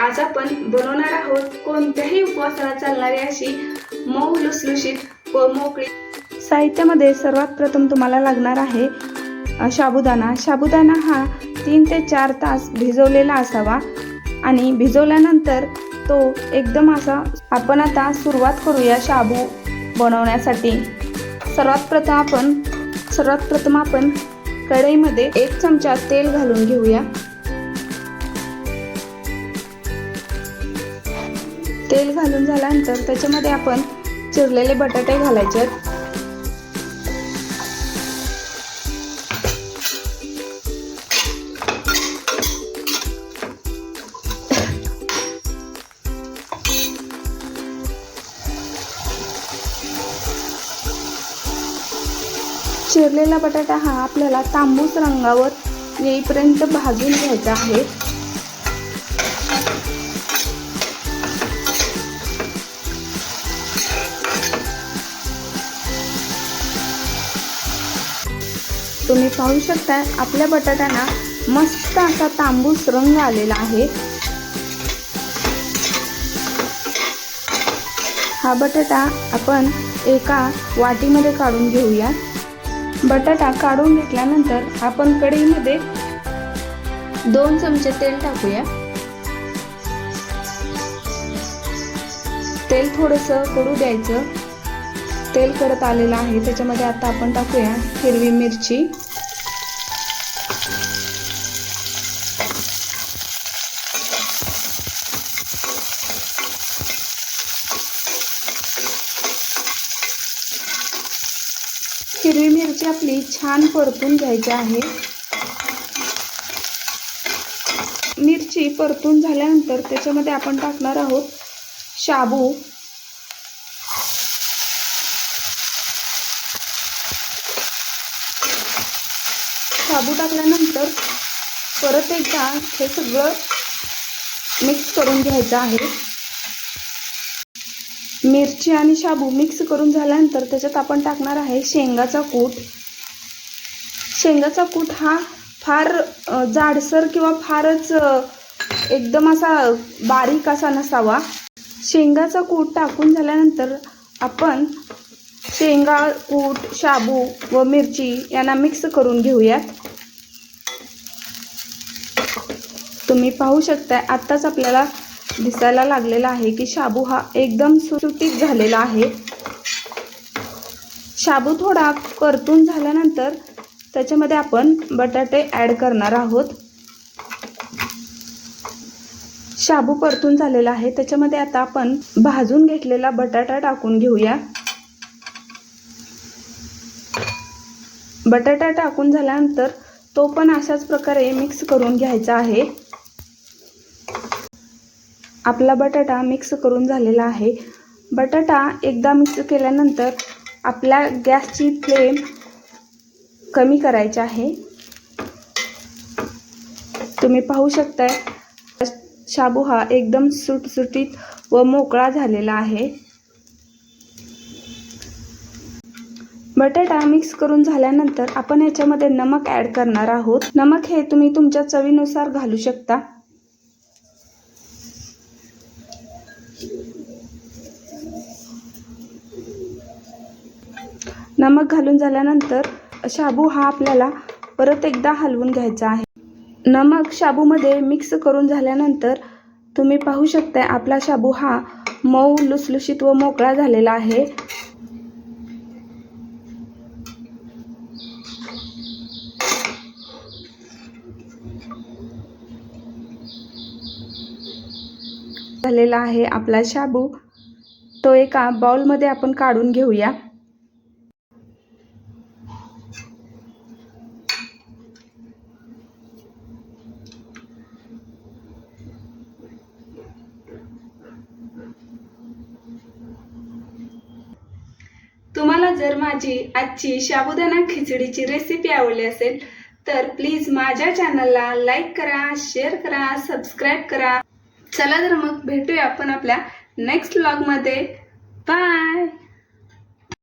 आज आपण बनवणार आहोत कोणत्याही उपवासाला चालणारी अशी मऊ लुसलुशीत व मोकळी। साहित्यामध्ये सर्वात प्रथम तुम्हाला लागणार आहे साबुदाणा। साबुदाणा हा 3 ते 4 तास भिजवलेला असावा आणि भिजवल्यानंतर तो एकदम असा। आपण आता सुरुवात करूया शाबू बनवण्यासाठी। सर्वात प्रथम आपण कढईमध्ये 1 चमचा तेल घालून घेऊया। तेल घालून झाल्यानंतर त्याच्यामध्ये आपण चिरलेले बटाटे घालायचे। चिरलेला बटाटा हा आपल्याला तांबूस रंगावर येईपर्यंत भाजून घ्यायचा आहे। तुम्ही पाहू शकता आपल्या बटाट्यांना मस्त असा तांबूस रंग आलेला आहे। हा बटाटा आपण एका वाटीमध्ये काढून घेऊया। बटाटा काढून घेतल्यानंतर आपण कढईमध्ये 2 चमचे तेल टाकूया। तेल थोडंसं कडू द्यायचं। तेल कडत आलेलं आहे, त्याच्यामध्ये आता आपण टाकूया हिरवी मिरची, हिरवी मिरची आपली छान परतून घ्यायची आहे। मिरची परतून झाल्यानंतर त्याच्यामध्ये आपण टाकणार आहोत शाबू। शाबू टाकल्यानंतर परत एकदा हे सगळं मिक्स करून घ्यायचं आहे। मिरची आणि शाबू मिक्स करून झाल्यानंतर त्याच्यात आपण टाकणार आहे शेंगाचा कूट। शेंगाचा कूट हा फार जाडसर किंवा फारच एकदम असा बारीक असा नसावा। शेंगाचा कूट टाकून झाल्यानंतर आपण शेंगा कूट, शाबू व मिरची यांना मिक्स करून घेऊयात। तुम्ही पाहू शकता आत्ताच आपल्याला दिसायला लागलेला आहे की शाबू हा एकदम सुटीत झालेला आहे। शाबू थोडा परतून झाल्यानंतर त्याच्यामध्ये आपण बटाटे ॲड करणार आहोत। शाबू परतून झालेला आहे, त्याच्यामध्ये आता आपण भाजून घेतलेला बटाटा टाकून घेऊया। बटाटा टाकून झाल्यानंतर तो पण अशाच प्रकारे मिक्स करून घ्यायचा आहे। आपला बटाटा मिक्स करून झालेला आहे। बटाटा एकदा मिक्स केल्यानंतर आपल्या गॅसची फ्लेम कमी करायची आहे। तुम्ही पाहू शकता शाबू हा एकदम सुटसुटीत व मोकळा झालेला आहे। बटाटा मिक्स करून झाल्यानंतर आपण याच्यामध्ये नमक ॲड करणार आहोत। नमक हे तुम्ही तुमच्या चवीनुसार घालू शकता। नमक घालून झाल्यानंतर शाबू हा आपल्याला परत एकदा हलवून घ्यायचा आहे। नमक शाबूमध्ये मिक्स करून झाल्यानंतर तुम्ही पाहू शकता आपला शाबू हा मऊ लुसलुशीत व मोकळा झालेला आहे। झालेला आहे आपला शाबू। तो एका बाउलमध्ये आपण काढून घेऊया। तुम्हाला जर माझी आजची साबुदाणा खिचडीची रेसिपी आवडली असेल तर प्लीज माझ्या चॅनलला लाईक करा, शेअर करा, सबस्क्राईब करा। चला तर मग भेटूया आपण आपल्या नेक्स्ट व्लॉगमध्ये। बाय।